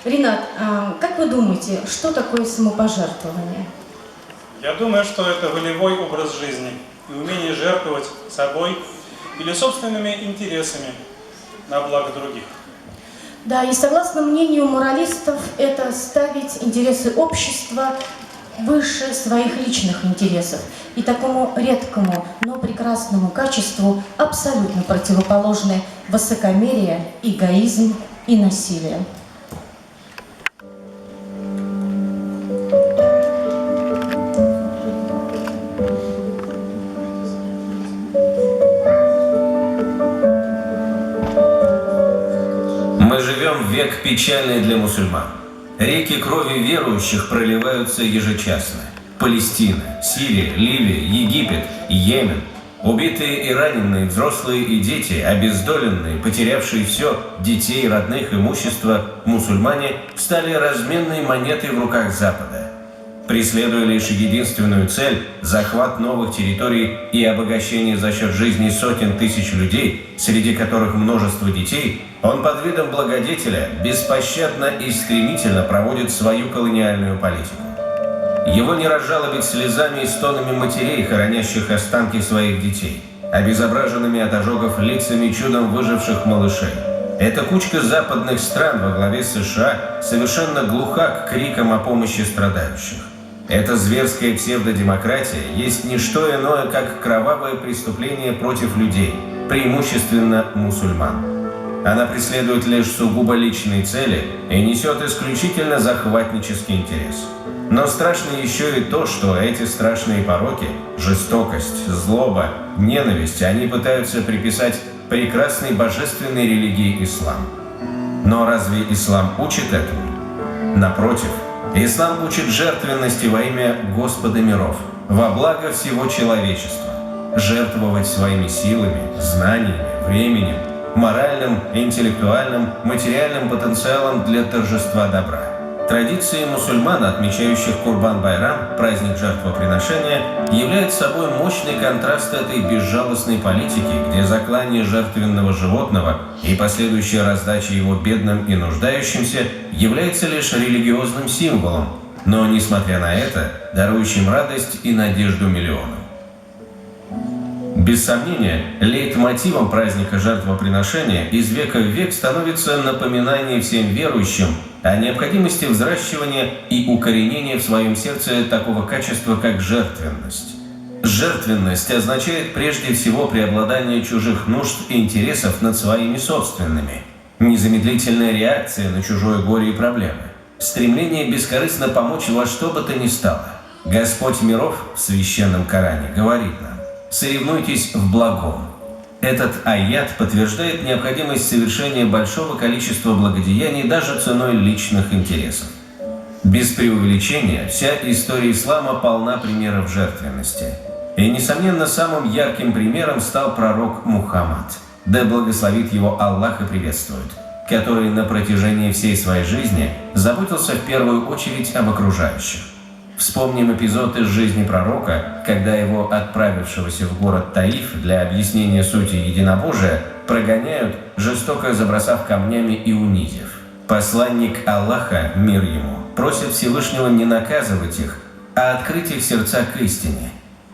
Ринат, как вы думаете, что такое самопожертвование? Я думаю, что это волевой образ жизни и умение жертвовать собой или собственными интересами на благо других. Да, и согласно мнению моралистов, это ставить интересы общества выше своих личных интересов. И такому редкому, но прекрасному качеству абсолютно противоположны высокомерие, эгоизм и насилие. Мы живем в век печальный для мусульман. Реки крови верующих проливаются ежечасно. Палестина, Сирия, Ливия, Египет, Йемен. Убитые и раненые, взрослые и дети, обездоленные, потерявшие все, детей, родных, имущество, мусульмане стали разменной монетой в руках Запада. Преследуя лишь единственную цель – захват новых территорий и обогащение за счет жизни сотен тысяч людей, среди которых множество детей, он под видом благодетеля беспощадно и стремительно проводит свою колониальную политику. Его не разжалобить слезами и стонами матерей, хоронящих останки своих детей, обезображенными от ожогов лицами чудом выживших малышей. Эта кучка западных стран во главе с США совершенно глуха к крикам о помощи страдающих. Эта зверская псевдодемократия есть не что иное, как кровавое преступление против людей, преимущественно мусульман. Она преследует лишь сугубо личные цели и несет исключительно захватнический интерес. Но страшно еще и то, что эти страшные пороки – жестокость, злоба, ненависть – они пытаются приписать прекрасной божественной религии ислам. Но разве ислам учит этому? Напротив, ислам учит жертвенности во имя Господа миров, во благо всего человечества. Жертвовать своими силами, знаниями, временем, моральным, интеллектуальным, материальным потенциалом для торжества добра. Традиции мусульман, отмечающих Курбан-Байрам, праздник жертвоприношения, является собой мощный контраст этой безжалостной политики, где заклание жертвенного животного и последующая раздача его бедным и нуждающимся является лишь религиозным символом, но, несмотря на это, дарующим радость и надежду миллионам. Без сомнения, лейтмотивом праздника жертвоприношения из века в век становится напоминание всем верующим о необходимости взращивания и укоренения в своем сердце такого качества, как жертвенность. Жертвенность означает прежде всего преобладание чужих нужд и интересов над своими собственными, незамедлительная реакция на чужое горе и проблемы, стремление бескорыстно помочь во что бы то ни стало. Господь миров в священном Коране говорит нам: «Соревнуйтесь в благом». Этот аят подтверждает необходимость совершения большого количества благодеяний даже ценой личных интересов. Без преувеличения, вся история ислама полна примеров жертвенности. И, несомненно, самым ярким примером стал пророк Мухаммад, да благословит его Аллах и приветствует, который на протяжении всей своей жизни заботился в первую очередь об окружающих. Вспомним эпизод из жизни пророка, когда его, отправившегося в город Таиф для объяснения сути единобожия, прогоняют, жестоко забросав камнями и унизив. Посланник Аллаха, мир ему, просит Всевышнего не наказывать их, а открыть их сердца к истине.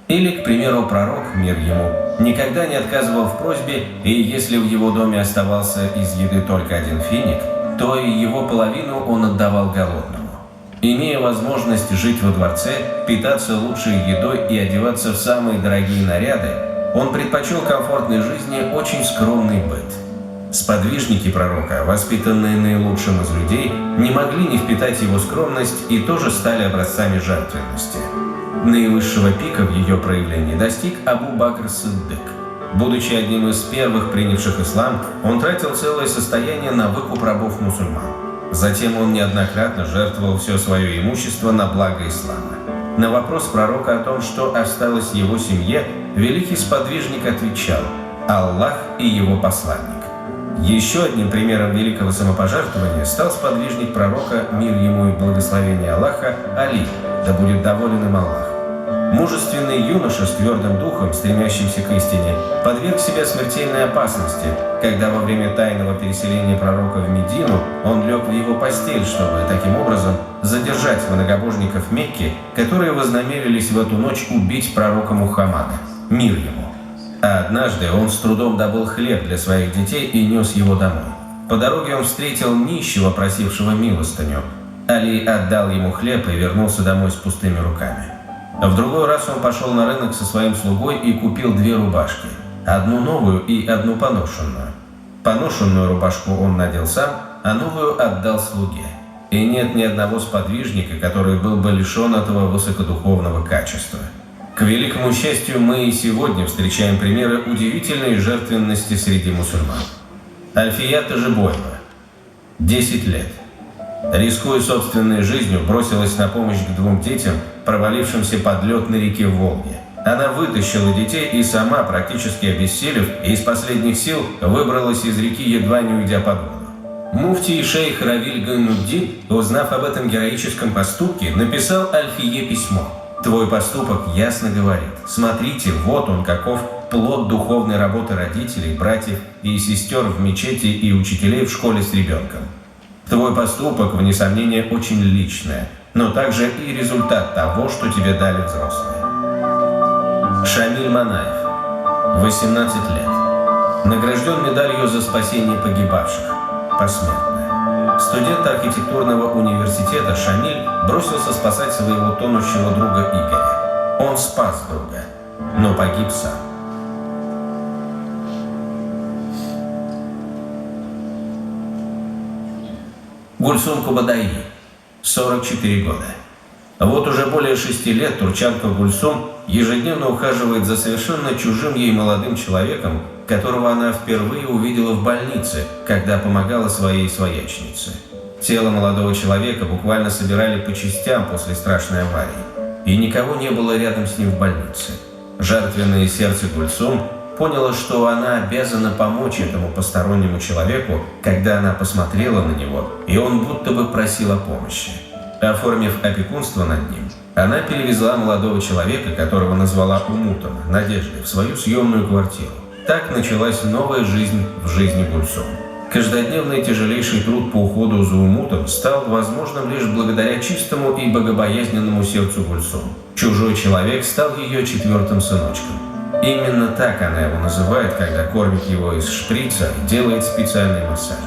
Или, к примеру, пророк, мир ему, никогда не отказывал в просьбе, и если в его доме оставался из еды только один финик, то и его половину он отдавал голодному. Имея возможность жить во дворце, питаться лучшей едой и одеваться в самые дорогие наряды, он предпочел комфортной жизни очень скромный быт. Сподвижники пророка, воспитанные наилучшим из людей, не могли не впитать его скромность и тоже стали образцами жертвенности. Наивысшего пика в ее проявлении достиг Абу Бакр Сиддик. Будучи одним из первых принявших ислам, он тратил целое состояние на выкуп рабов мусульман. Затем он неоднократно жертвовал все свое имущество на благо ислама. На вопрос пророка о том, что осталось его семье, великий сподвижник отвечал: «Аллах и его посланник». Еще одним примером великого самопожертвования стал сподвижник пророка, мир ему и благословение Аллаха, Али, да будет доволен им Аллах. Мужественный юноша с твердым духом, стремящимся к истине, подверг себя смертельной опасности, когда во время тайного переселения пророка в Медину он лег в его постель, чтобы таким образом задержать многобожников Мекки, которые вознамерились в эту ночь убить пророка Мухаммада. Мир ему. А однажды он с трудом добыл хлеб для своих детей и нес его домой. По дороге он встретил нищего, просившего милостыню. Али отдал ему хлеб и вернулся домой с пустыми руками. В другой раз он пошел на рынок со своим слугой и купил 2 рубашки. Одну новую и одну поношенную. Поношенную рубашку он надел сам, а новую отдал слуге. И нет ни одного сподвижника, который был бы лишен этого высокодуховного качества. К великому счастью, мы и сегодня встречаем примеры удивительной жертвенности среди мусульман. Альфия Тажибоева, 10 лет. Рискуя собственной жизнью, бросилась на помощь к 2 детям, провалившимся под лед на реке Волге. Она вытащила детей и сама, практически обессилев, из последних сил выбралась из реки, едва не уйдя под воду. Муфтий шейх Равиль Гайнуддин, узнав об этом героическом поступке, написал Альфие письмо. «Твой поступок ясно говорит. Смотрите, вот он каков плод духовной работы родителей, братьев и сестер в мечети и учителей в школе с ребенком. Твой поступок, вне сомнения, очень личное, но также и результат того, что тебе дали взрослые». Шамиль Манаев, 18 лет. Награжден медалью за спасение погибавших. Посмертно. Студент архитектурного университета Шамиль бросился спасать своего тонущего друга Игоря. Он спас друга, но погиб сам. Гульсум Кубадаи, 44 года. Вот уже более 6 лет турчанка Гульсум ежедневно ухаживает за совершенно чужим ей молодым человеком, которого она впервые увидела в больнице, когда помогала своей свояченице. Тело молодого человека буквально собирали по частям после страшной аварии, и никого не было рядом с ним в больнице. Жертвенное сердце Гульсум поняло, что она обязана помочь этому постороннему человеку, когда она посмотрела на него, и он будто бы просил о помощи. Оформив опекунство над ним, она перевезла молодого человека, которого назвала Умутом, Надеждой, в свою съемную квартиру. Так началась новая жизнь в жизни Гульсум. Каждодневный тяжелейший труд по уходу за Умутом стал возможным лишь благодаря чистому и богобоязненному сердцу Гульсум. Чужой человек стал ее 4-м сыночком. Именно так она его называет, когда кормит его из шприца и делает специальные массажи.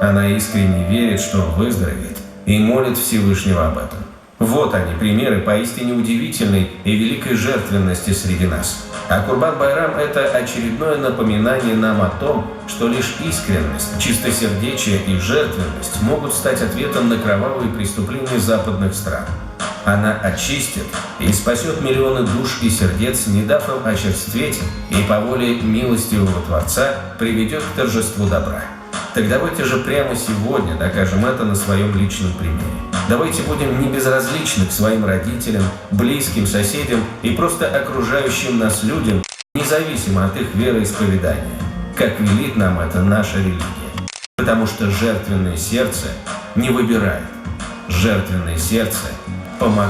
Она искренне верит, что он выздоровеет, и молит Всевышнего об этом. Вот они, примеры поистине удивительной и великой жертвенности среди нас. А Курбан-Байрам – это очередное напоминание нам о том, что лишь искренность, чистосердечие и жертвенность могут стать ответом на кровавые преступления западных стран. Она очистит и спасет миллионы душ и сердец, не дав им очерстветь, и по воле милостивого Творца приведет к торжеству добра. Так давайте же прямо сегодня докажем это на своем личном примере. Давайте будем не безразличны к своим родителям, близким, соседям и просто окружающим нас людям, независимо от их вероисповедания, как велит нам это наша религия. Потому что жертвенное сердце не выбирает, жертвенное сердце помогает.